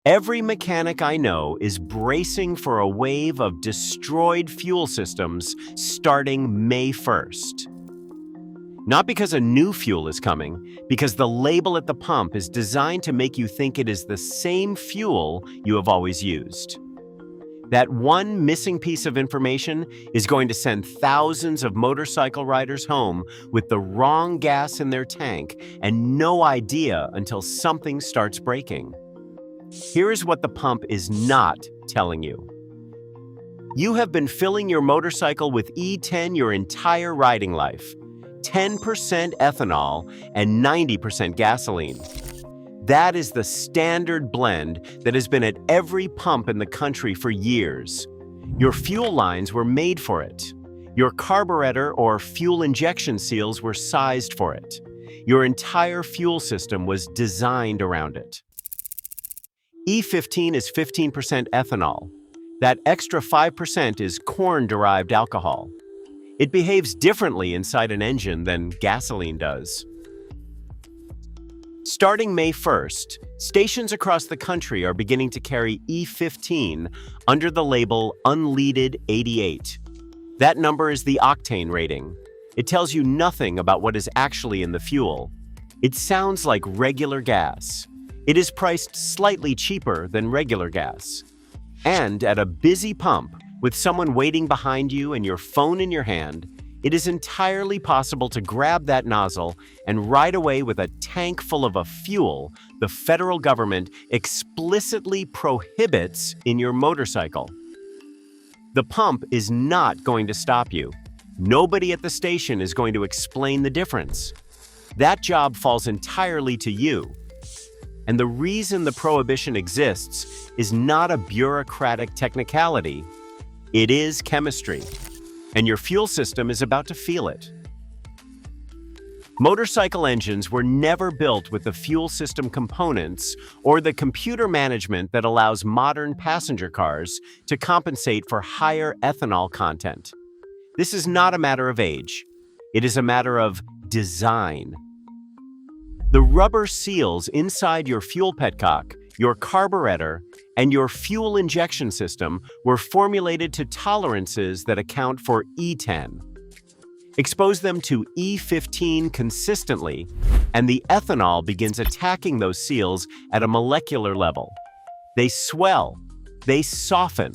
Every mechanic I know is bracing for a wave of destroyed fuel systems starting May 1st. Not because a new fuel is coming, because the label at the pump is designed to make you think it is the same fuel you have always used. That one missing piece of information is going to send thousands of motorcycle riders home with the wrong gas in their tank and no idea until something starts breaking. Here is what the pump is not telling you. You have been filling your motorcycle with E10 your entire riding life. 10% ethanol and 90% gasoline. That is the standard blend that has been at every pump in the country for years. Your fuel lines were made for it. Your carburetor or fuel injection seals were sized for it. Your entire fuel system was designed around it. E15 is 15% ethanol. That extra 5% is corn-derived alcohol. It behaves differently inside an engine than gasoline does. Starting May 1st, stations across the country are beginning to carry E15 under the label Unleaded 88. That number is the octane rating. It tells you nothing about what is actually in the fuel. It sounds like regular gas. It is priced slightly cheaper than regular gas. And at a busy pump, with someone waiting behind you and your phone in your hand, it is entirely possible to grab that nozzle and ride away with a tank full of a fuel the federal government explicitly prohibits in your motorcycle. The pump is not going to stop you. Nobody at the station is going to explain the difference. That job falls entirely to you. And the reason the prohibition exists is not a bureaucratic technicality. It is chemistry. And your fuel system is about to feel it. Motorcycle engines were never built with the fuel system components or the computer management that allows modern passenger cars to compensate for higher ethanol content. This is not a matter of age. It is a matter of design. The rubber seals inside your fuel petcock, your carburetor, and your fuel injection system were formulated to tolerances that account for E10. Expose them to E15 consistently, and the ethanol begins attacking those seals at a molecular level. They swell, they soften,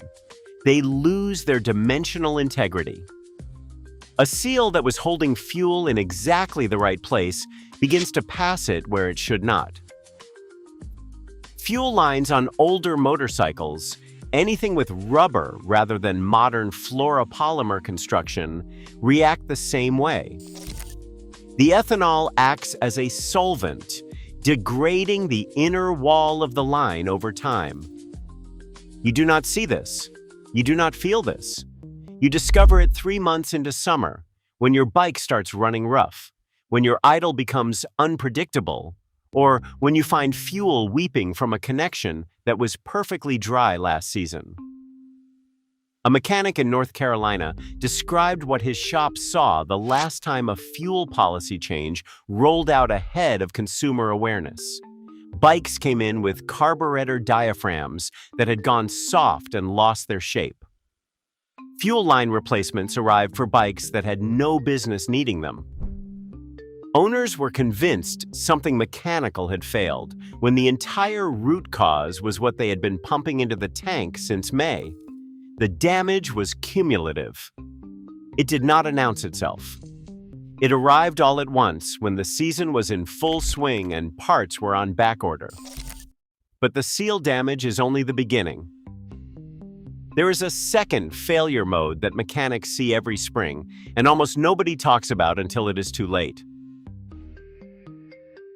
they lose their dimensional integrity. A seal that was holding fuel in exactly the right place begins to pass it where it should not. Fuel lines on older motorcycles, anything with rubber rather than modern fluoropolymer construction, react the same way. The ethanol acts as a solvent, degrading the inner wall of the line over time. You do not see this. You do not feel this. You discover it 3 months into summer, when your bike starts running rough, when your idle becomes unpredictable, or when you find fuel weeping from a connection that was perfectly dry last season. A mechanic in North Carolina described what his shop saw the last time a fuel policy change rolled out ahead of consumer awareness. Bikes came in with carburetor diaphragms that had gone soft and lost their shape. Fuel line replacements arrived for bikes that had no business needing them. Owners were convinced something mechanical had failed when the entire root cause was what they had been pumping into the tank since May. The damage was cumulative. It did not announce itself. It arrived all at once when the season was in full swing and parts were on backorder. But the seal damage is only the beginning. There is a second failure mode that mechanics see every spring, and almost nobody talks about until it is too late.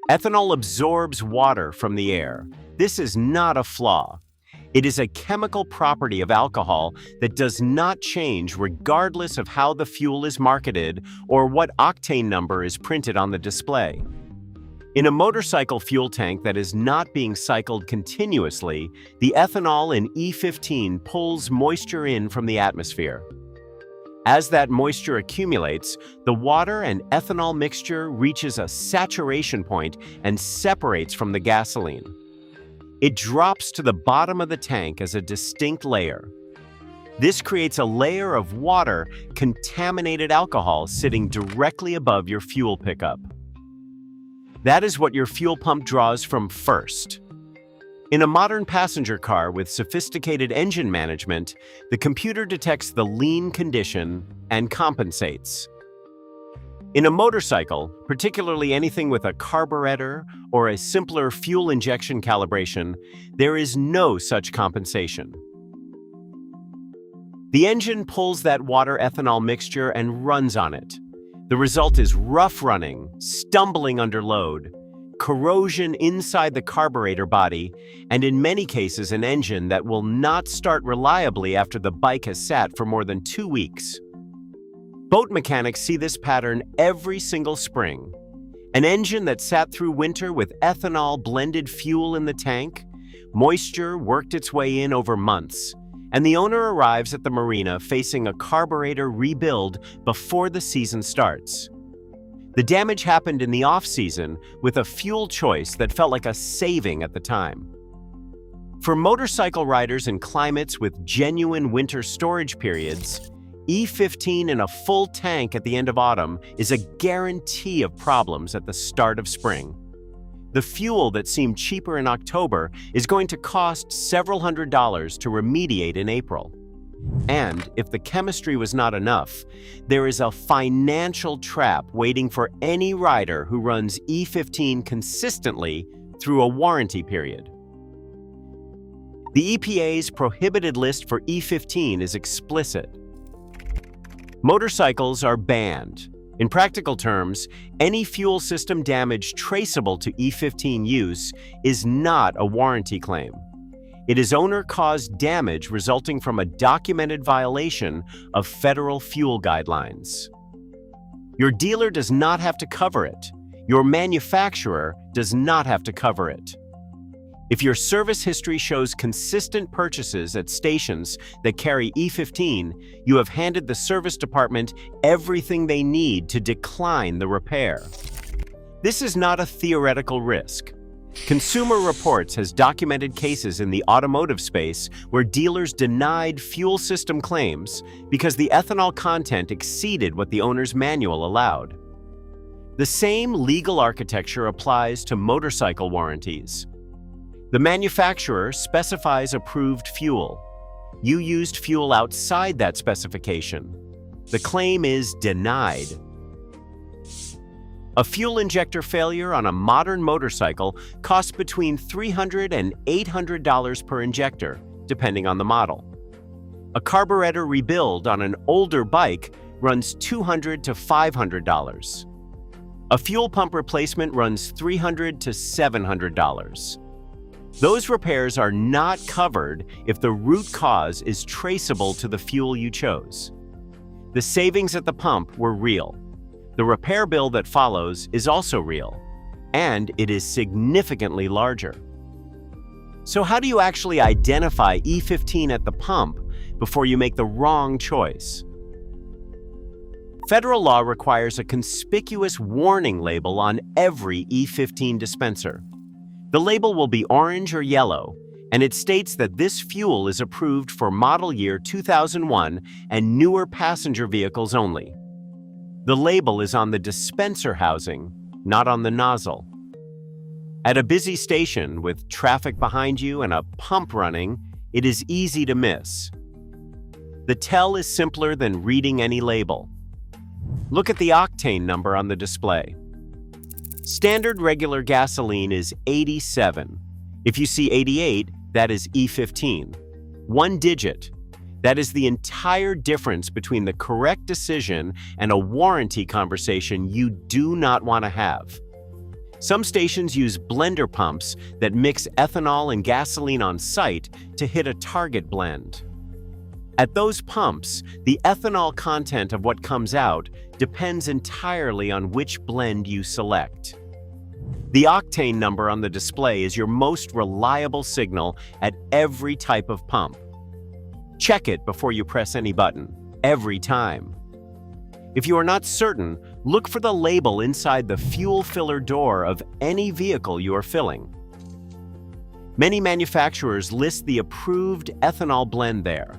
Ethanol absorbs water from the air. This is not a flaw. It is a chemical property of alcohol that does not change regardless of how the fuel is marketed or what octane number is printed on the display. In a motorcycle fuel tank that is not being cycled continuously, the ethanol in E15 pulls moisture in from the atmosphere. As that moisture accumulates, the water and ethanol mixture reaches a saturation point and separates from the gasoline. It drops to the bottom of the tank as a distinct layer. This creates a layer of water-contaminated alcohol sitting directly above your fuel pickup. That is what your fuel pump draws from first. In a modern passenger car with sophisticated engine management, the computer detects the lean condition and compensates. In a motorcycle, particularly anything with a carburetor or a simpler fuel injection calibration, there is no such compensation. The engine pulls that water-ethanol mixture and runs on it. The result is rough running, stumbling under load, corrosion inside the carburetor body, and in many cases an engine that will not start reliably after the bike has sat for more than 2 weeks. Boat mechanics see this pattern every single spring. An engine that sat through winter with ethanol-blended fuel in the tank, moisture worked its way in over months, and the owner arrives at the marina facing a carburetor rebuild before the season starts. The damage happened in the off-season with a fuel choice that felt like a saving at the time. For motorcycle riders in climates with genuine winter storage periods, E15 in a full tank at the end of autumn is a guarantee of problems at the start of spring. The fuel that seemed cheaper in October is going to cost several $100s to remediate in April. And if the chemistry was not enough, there is a financial trap waiting for any rider who runs E15 consistently through a warranty period. The EPA's prohibited list for E15 is explicit. Motorcycles are banned. In practical terms, any fuel system damage traceable to E15 use is not a warranty claim. It is owner-caused damage resulting from a documented violation of federal fuel guidelines. Your dealer does not have to cover it. Your manufacturer does not have to cover it. If your service history shows consistent purchases at stations that carry E15, you have handed the service department everything they need to decline the repair. This is not a theoretical risk. Consumer Reports has documented cases in the automotive space where dealers denied fuel system claims because the ethanol content exceeded what the owner's manual allowed. The same legal architecture applies to motorcycle warranties. The manufacturer specifies approved fuel. You used fuel outside that specification. The claim is denied. A fuel injector failure on a modern motorcycle costs between $300 and $800 per injector, depending on the model. A carburetor rebuild on an older bike runs $200 to $500. A fuel pump replacement runs $300 to $700. Those repairs are not covered if the root cause is traceable to the fuel you chose. The savings at the pump were real. The repair bill that follows is also real, and it is significantly larger. So how do you actually identify E15 at the pump before you make the wrong choice? Federal law requires a conspicuous warning label on every E15 dispenser. The label will be orange or yellow, and it states that this fuel is approved for model year 2001 and newer passenger vehicles only. The label is on the dispenser housing, not on the nozzle. At a busy station with traffic behind you and a pump running, it is easy to miss. The tell is simpler than reading any label. Look at the octane number on the display. Standard regular gasoline is 87. If you see 88, that is E15. One digit. That is the entire difference between the correct decision and a warranty conversation you do not want to have. Some stations use blender pumps that mix ethanol and gasoline on site to hit a target blend. At those pumps, the ethanol content of what comes out depends entirely on which blend you select. The octane number on the display is your most reliable signal at every type of pump. Check it before you press any button, every time. If you are not certain, look for the label inside the fuel filler door of any vehicle you are filling. Many manufacturers list the approved ethanol blend there.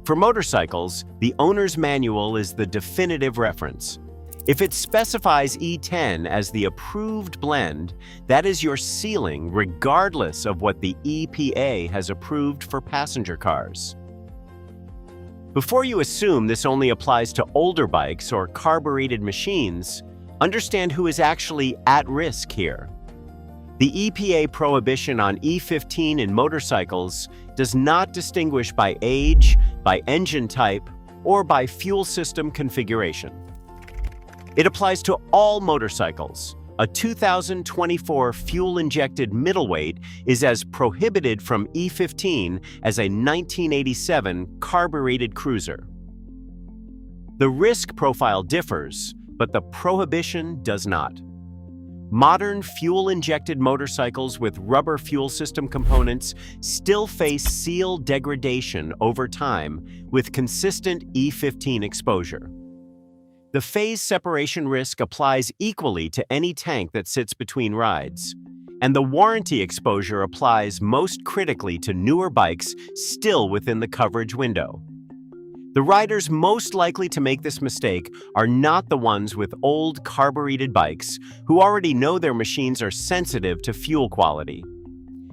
For motorcycles, the owner's manual is the definitive reference. If it specifies E10 as the approved blend, that is your ceiling regardless of what the EPA has approved for passenger cars. Before you assume this only applies to older bikes or carbureted machines, understand who is actually at risk here. The EPA prohibition on E15 in motorcycles does not distinguish by age, by engine type, or by fuel system configuration. It applies to all motorcycles. A 2024 fuel-injected middleweight is as prohibited from E15 as a 1987 carbureted cruiser. The risk profile differs, but the prohibition does not. Modern fuel-injected motorcycles with rubber fuel system components still face seal degradation over time with consistent E15 exposure. The phase separation risk applies equally to any tank that sits between rides, and the warranty exposure applies most critically to newer bikes still within the coverage window. The riders most likely to make this mistake are not the ones with old carbureted bikes who already know their machines are sensitive to fuel quality.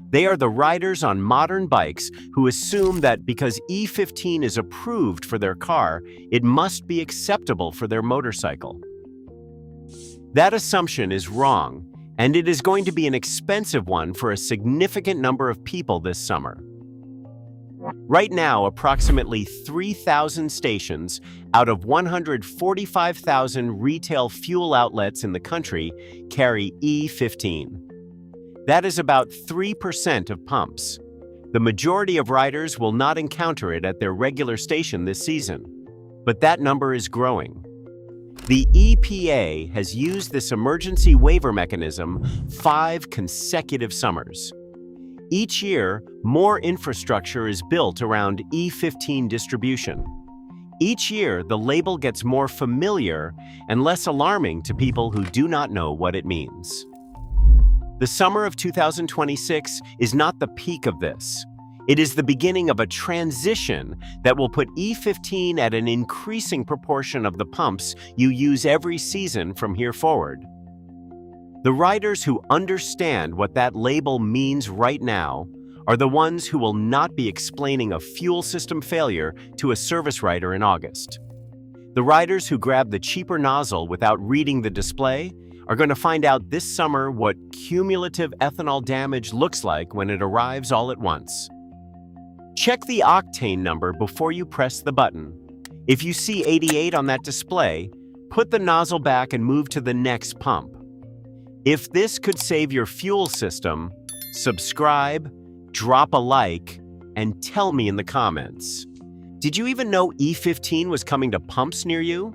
They are the riders on modern bikes who assume that because E15 is approved for their car, it must be acceptable for their motorcycle. That assumption is wrong, and it is going to be an expensive one for a significant number of people this summer. Right now, approximately 3,000 stations out of 145,000 retail fuel outlets in the country carry E15. That is about 3% of pumps. The majority of riders will not encounter it at their regular station this season, but that number is growing. The EPA has used this emergency waiver mechanism 5 consecutive summers. Each year, more infrastructure is built around E15 distribution. Each year, the label gets more familiar and less alarming to people who do not know what it means. The summer of 2026 is not the peak of this. It is the beginning of a transition that will put E15 at an increasing proportion of the pumps you use every season from here forward. The riders who understand what that label means right now are the ones who will not be explaining a fuel system failure to a service writer in August. The riders who grab the cheaper nozzle without reading the display are going to find out this summer what cumulative ethanol damage looks like when it arrives all at once. Check the octane number before you press the button. If you see 88 on that display, put the nozzle back and move to the next pump. If this could save your fuel system, subscribe, drop a like, and tell me in the comments. Did you even know E15 was coming to pumps near you?